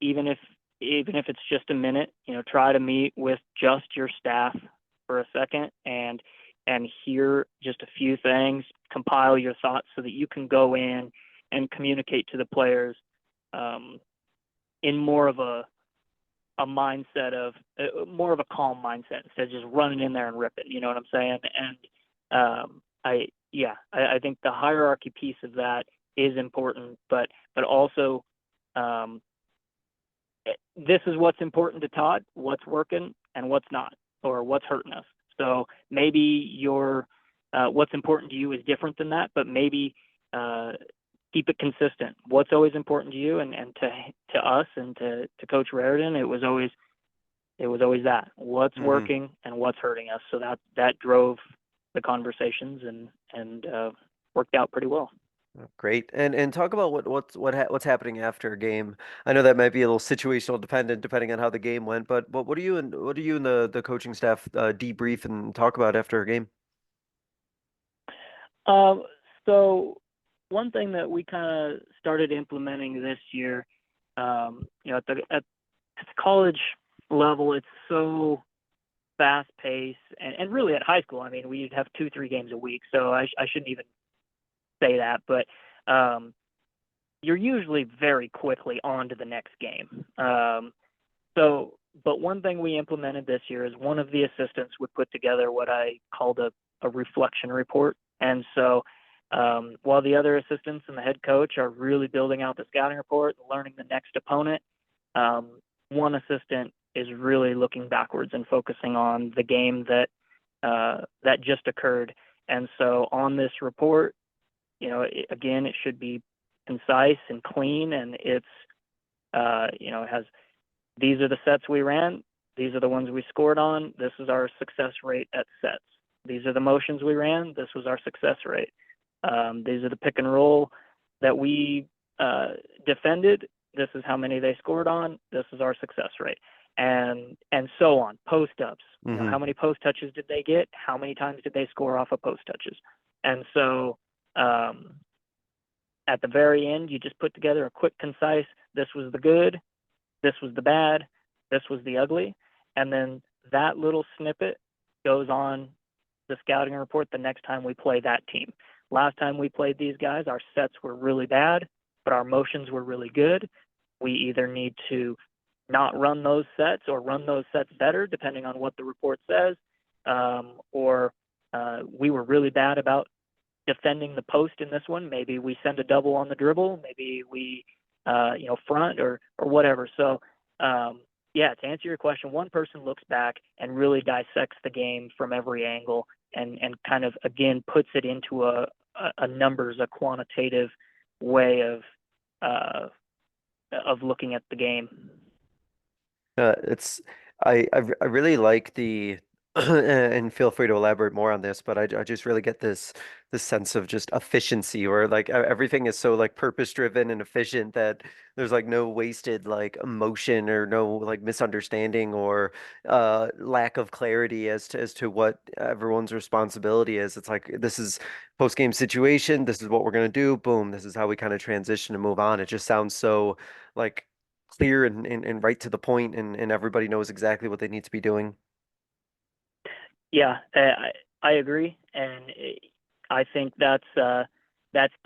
Even if it's just a minute, try to meet with just your staff for a second and hear just a few things, compile your thoughts so that you can go in and communicate to the players in more of a mindset of more of a calm mindset instead of just running in there and ripping. You know what I'm saying? And I think the hierarchy piece of that is important, but also this is what's important to Todd, what's working and what's not, or what's hurting us. So maybe your what's important to you is different than that, but maybe keep it consistent. What's always important to you and to us and to Coach Raridan, it was always that. What's working and what's hurting us. So that drove the conversations and worked out pretty well. Great. And talk about what's happening after a game. I know that might be a little situational dependent depending on how the game went, but what do you and the coaching staff debrief and talk about after a game? So one thing that we kind of started implementing this year, at the college level, it's so fast paced, and really at high school, I mean, we'd have 2-3 games a week, so I shouldn't even say that, but you're usually very quickly on to the next game. But one thing we implemented this year is one of the assistants would put together what I called a reflection report. And so while the other assistants and the head coach are really building out the scouting report, learning the next opponent, one assistant is really looking backwards and focusing on the game that just occurred. And so on this report, again, it should be concise and clean, and it's, it has, these are the sets we ran, these are the ones we scored on, this is our success rate at sets. These are the motions we ran, this was our success rate. These are the pick and roll that we defended, this is how many they scored on, this is our success rate. And so on. Post ups. How many post touches did they get? How many times did they score off of post touches? And so at the very end, you just put together a quick, concise, this was the good, this was the bad, this was the ugly. And then that little snippet goes on the scouting report the next time we play that team. Last time we played these guys, our sets were really bad, but our motions were really good. We either need to not run those sets or run those sets better, depending on what the report says, or we were really bad about defending the post in this one. Maybe we send a double on the dribble, maybe we front or whatever. So to answer your question, one person looks back and really dissects the game from every angle and kind of again puts it into a numbers, a quantitative way of looking at the game. It's I really like the and feel free to elaborate more on this, but I just really get this sense of just efficiency, or like everything is so like purpose driven and efficient that there's like no wasted like emotion or no like misunderstanding or lack of clarity as to what everyone's responsibility is. It's like this is post game situation, this is what we're gonna do, boom, this is how we kind of transition and move on. It just sounds so like clear and right to the point, and everybody knows exactly what they need to be doing. Yeah, I agree, and I think that's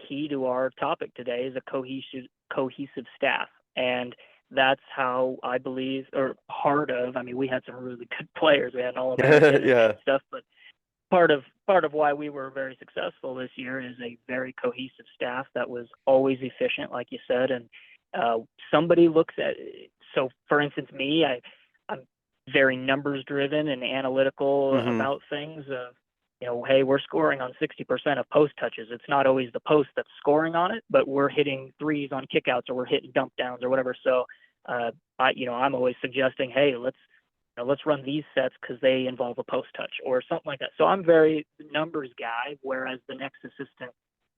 key to our topic today is a cohesive staff, and that's how I believe, or part of. I mean, we had some really good players. We had an All-American and Yeah. stuff, but part of why we were very successful this year is a very cohesive staff that was always efficient, like you said, and somebody looks at. So, for instance, I'm very numbers driven and analytical Hmm. about things. Hey, we're scoring on 60% of post touches. It's not always the post that's scoring on it, but we're hitting threes on kickouts or we're hitting dump downs or whatever. So, I'm always suggesting, hey, let's run these sets because they involve a post touch or something like that. So I'm very numbers guy, whereas the next assistant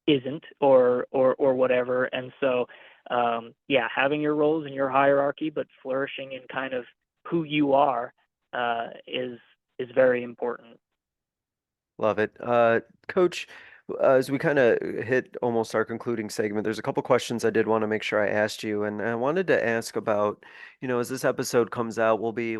isn't, or whatever. And so, having your roles in your hierarchy, but flourishing in kind of who you are, is very important. Love it. Coach, as we kind of hit almost our concluding segment, there's a couple questions I did want to make sure I asked you, and I wanted to ask about, as this episode comes out, we'll be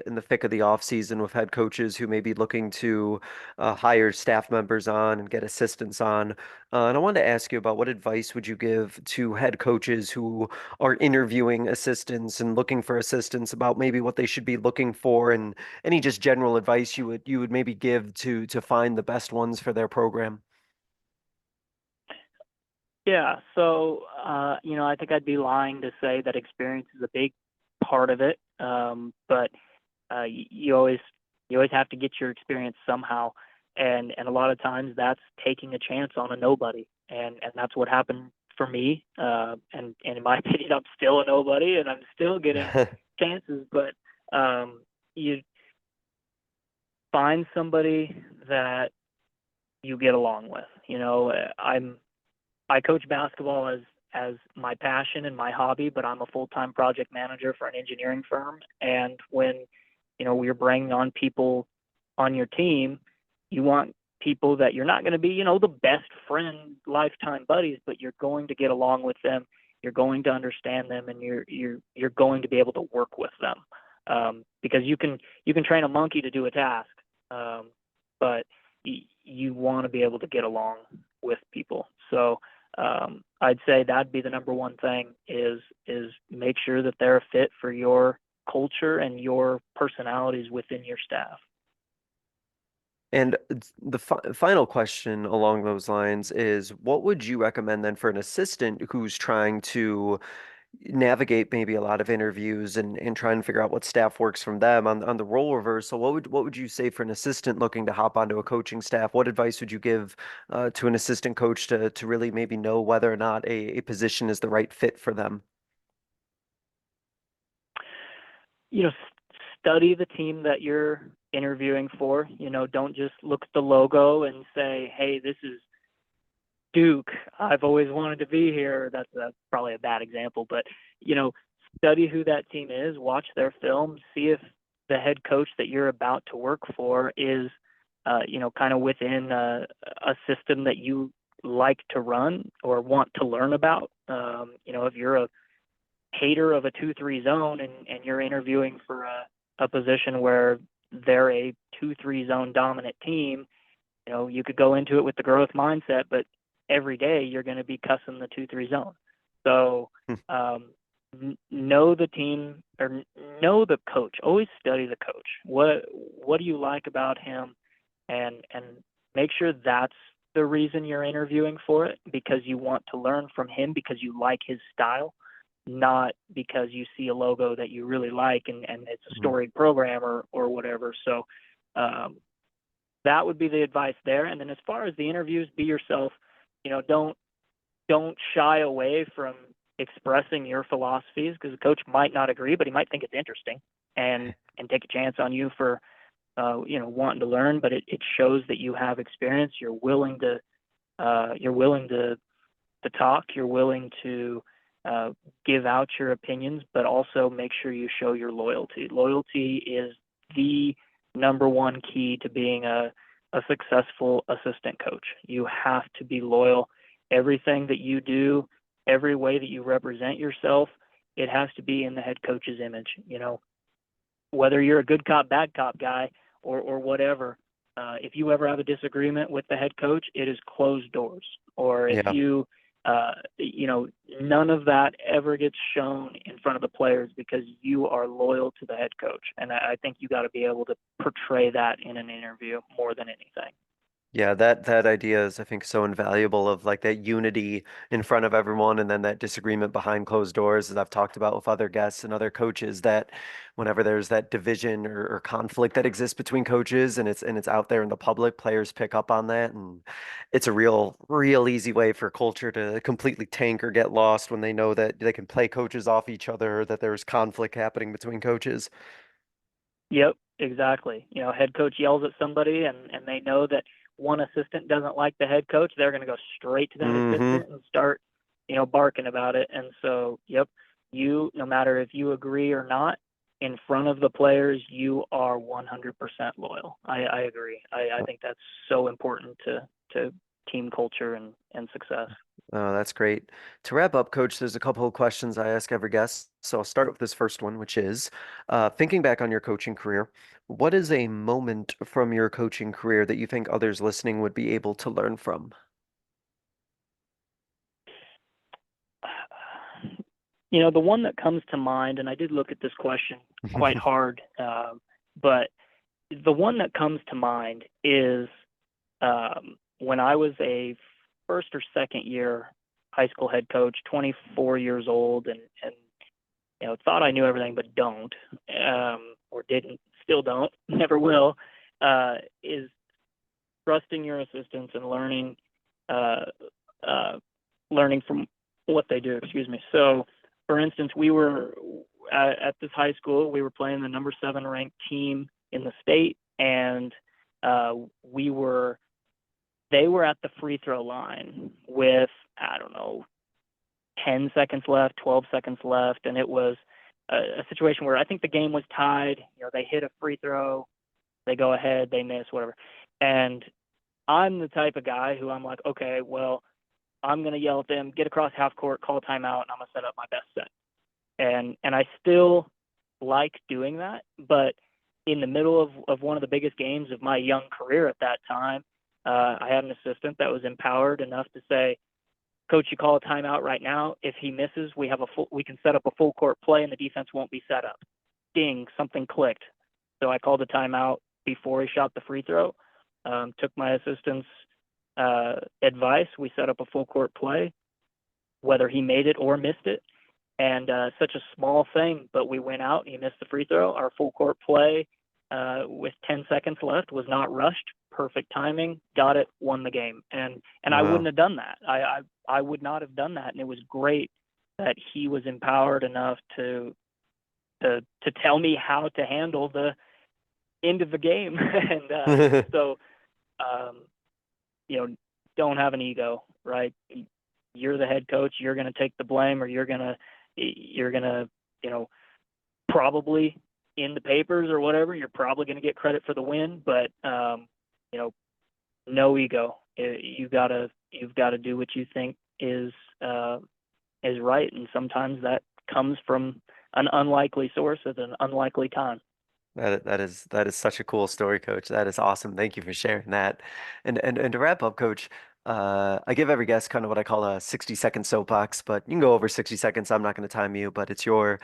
in the thick of the off season with head coaches who may be looking to hire staff members on and get assistants on. And I wanted to ask you about what advice would you give to head coaches who are interviewing assistants and looking for assistants about maybe what they should be looking for, and any just general advice you would maybe give to find the best ones for their program. Yeah. So, I think I'd be lying to say that experience is a big part of it. But you always have to get your experience somehow, and a lot of times that's taking a chance on a nobody, and that's what happened for me. And in my opinion, I'm still a nobody, and I'm still getting chances. But you find somebody that you get along with. I coach basketball as my passion and my hobby, but I'm a full-time project manager for an engineering firm. And when, we're bringing on people on your team, you want people that you're not going to be, the best friend, lifetime buddies, but you're going to get along with them. You're going to understand them, and you're going to be able to work with them. Because you can train a monkey to do a task, but you want to be able to get along with people. So I'd say that'd be the number one thing is make sure that they're a fit for your culture and your personalities within your staff. And the final question along those lines is, what would you recommend then for an assistant who's trying to navigate maybe a lot of interviews and try and figure out what staff works from them on the role reversal? What would you say for an assistant looking to hop onto a coaching staff? What advice would you give to an assistant coach to really maybe know whether or not a position is the right fit for them? Study the team that you're interviewing for. Don't just look at the logo and say, hey, this is Duke. I've always wanted to be here. That's probably a bad example, but study who that team is, watch their film, see if the head coach that you're about to work for is, kind of within a system that you like to run or want to learn about. If you're a hater of a 2-3 zone and you're interviewing for a position where they're a 2-3 zone dominant team, you could go into it with the growth mindset, but every day you're going to be cussing the 2-3 zone. So know the team, or know the coach. Always study the coach. What do you like about him, and make sure that's the reason you're interviewing for it, because you want to learn from him because you like his style, not because you see a logo that you really like and it's a storied program or whatever. So that would be the advice there. And then as far as the interviews, be yourself. Don't don't shy away from expressing your philosophies, because the coach might not agree, but he might think it's interesting and take a chance on you for wanting to learn. But it shows that you have experience. You're willing to talk. You're willing to give out your opinions, but also make sure you show your loyalty. Loyalty is the number one key to being a successful assistant coach. You have to be loyal. Everything that you do, every way that you represent yourself, it has to be in the head coach's image. Whether you're a good cop, bad cop guy or whatever, if you ever have a disagreement with the head coach, it is closed doors. Or if Yeah. none of that ever gets shown in front of the players, because you are loyal to the head coach. And I think you got to be able to portray that in an interview more than anything. Yeah, that idea is, I think, so invaluable, of like that unity in front of everyone, and then that disagreement behind closed doors, as I've talked about with other guests and other coaches, that whenever there's that division or conflict that exists between coaches, and it's out there in the public, players pick up on that, and it's a real easy way for culture to completely tank or get lost when they know that they can play coaches off each other, or that there's conflict happening between coaches. Yep, exactly. Head coach yells at somebody, and they know that one assistant doesn't like the head coach, they're going to go straight to that Hmm. assistant and start, barking about it. And so, yep, no matter if you agree or not, in front of the players, you are 100% loyal. I agree. I think that's so important to team culture and success. Oh, that's great. To wrap up, Coach, there's a couple of questions I ask every guest. So I'll start with this first one, which is thinking back on your coaching career, what is a moment from your coaching career that you think others listening would be able to learn from? The one that comes to mind, and I did look at this question quite hard, but the one that comes to mind is when I was a first or second year high school head coach, 24 years old, and thought I knew everything, but don't, or didn't, still don't, never will, is trusting your assistants and uh, learning from what they do. Excuse me. So, for instance, we were at this high school. We were playing the number 7 ranked team in the state, and we were. They were at the free throw line with, I don't know, 10 seconds left, 12 seconds left, and it was a situation where I think the game was tied. They hit a free throw, they go ahead, they miss, whatever. And I'm the type of guy who I'm like, okay, well, I'm gonna yell at them, get across half court, call timeout, and I'm gonna set up my best set. And I still like doing that, but in the middle of one of the biggest games of my young career at that time, I had an assistant that was empowered enough to say, "Coach, you call a timeout right now. If he misses, we can set up a full court play, and the defense won't be set up." Ding, something clicked. So I called a timeout before he shot the free throw. Took my assistant's advice. We set up a full court play, whether he made it or missed it. And such a small thing, but we went out. He missed the free throw. Our full court play with 10 seconds left was not rushed. Perfect timing. Got it. Won the game. And I Wow. wouldn't have done that. I would not have done that. And it was great that he was empowered enough to tell me how to handle the end of the game. And so don't have an ego, right? You're the head coach. You're going to take the blame, or you're gonna probably in the papers or whatever, you're probably going to get credit for the win, but no ego. You've got to do what you think is right, and sometimes that comes from an unlikely source at an unlikely time. That is such a cool story, Coach. That is awesome. Thank you for sharing that. And to wrap up, Coach, I give every guest kind of what I call a 60-second soapbox, but you can go over 60 seconds. I'm not going to time you, but it's your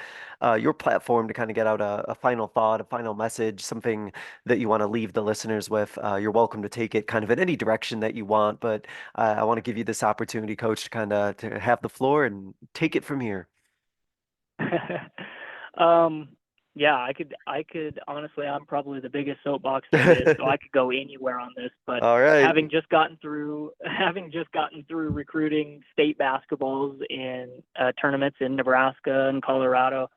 platform to kind of get out a final thought, a final message, something that you want to leave the listeners with. You're welcome to take it kind of in any direction that you want, but I want to give you this opportunity, Coach, to kind of have the floor and take it from here. um, Yeah, I could honestly, I'm probably the biggest soapbox there is, so I could go anywhere on this. But All right. having just gotten through recruiting state basketballs in tournaments in Nebraska and Colorado,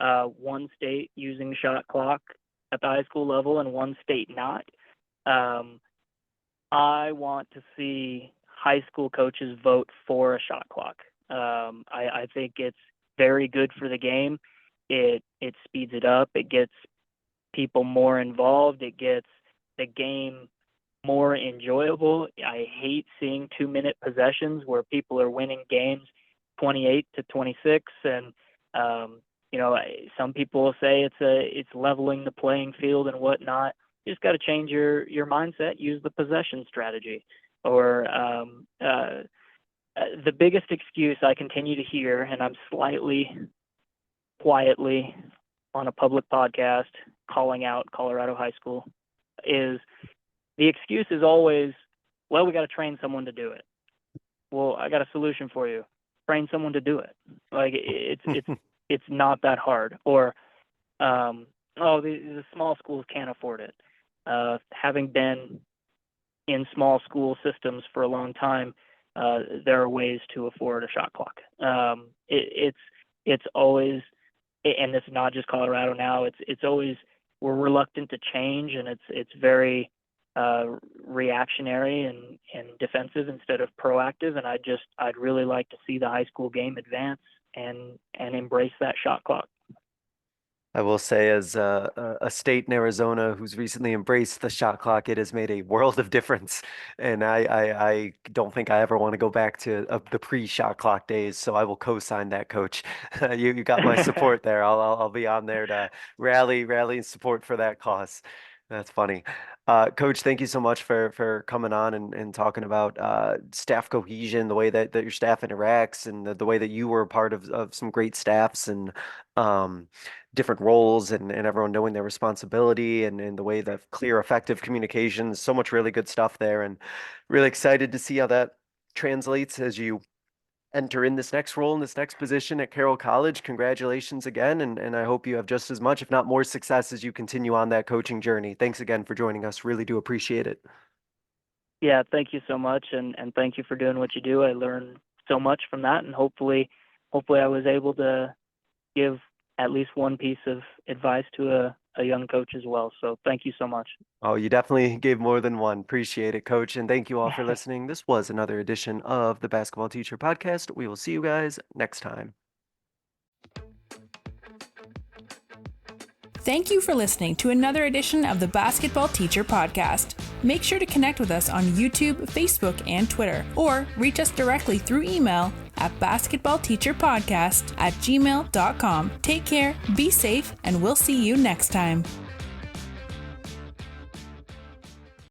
one state using shot clock at the high school level and one state not. I want to see high school coaches vote for a shot clock. I think it's very good for the game. It speeds it up. It gets people more involved. It gets the game more enjoyable. I hate seeing 2-minute possessions where people are winning games 28-26, and some people will say it's leveling the playing field and whatnot. You just got to change your mindset. Use the possession strategy. Or the biggest excuse I continue to hear, and I'm slightly quietly on a public podcast calling out Colorado high school, is the excuse is always, well, we got to train someone to do it. Well, I got a solution for you. Train someone to do it. Like it's not that hard. Or the small schools can't afford it. Having been in small school systems for a long time, there are ways to afford a shot clock. It's always, and it's not just Colorado now. It's always, we're reluctant to change, and it's very reactionary and defensive instead of proactive. And I'd really like to see the high school game advance and embrace that shot clock. I will say, as a state in Arizona who's recently embraced the shot clock, it has made a world of difference. And I don't think I ever want to go back to the pre-shot clock days. So I will co-sign that, Coach. You got my support there. I'll be on there to rally and support for that cause. That's funny. Coach, thank you so much for coming on and talking about staff cohesion, the way that your staff interacts, and the way that you were a part of some great staffs, and different roles, and everyone knowing their responsibility, and the way that clear, effective communication. So much really good stuff there, and really excited to see how that translates as you enter in this next role, in this next position at Carroll College. Congratulations again, and I hope you have just as much, if not more, success as you continue on that coaching journey. Thanks again for joining us. Really do appreciate it. Yeah, thank you so much, and thank you for doing what you do. I learned so much from that, and hopefully I was able to give at least one piece of advice to a young coach as well. So thank you so much. Oh, you definitely gave more than one. Appreciate it, Coach. And thank you all for listening. This was another edition of the Basketball Teacher Podcast. We will see you guys next time. Thank you for listening to another edition of the Basketball Teacher Podcast. Make sure to connect with us on YouTube, Facebook, and Twitter, or reach us directly through email at basketballteacherpodcast@gmail.com. Take care, be safe, and we'll see you next time.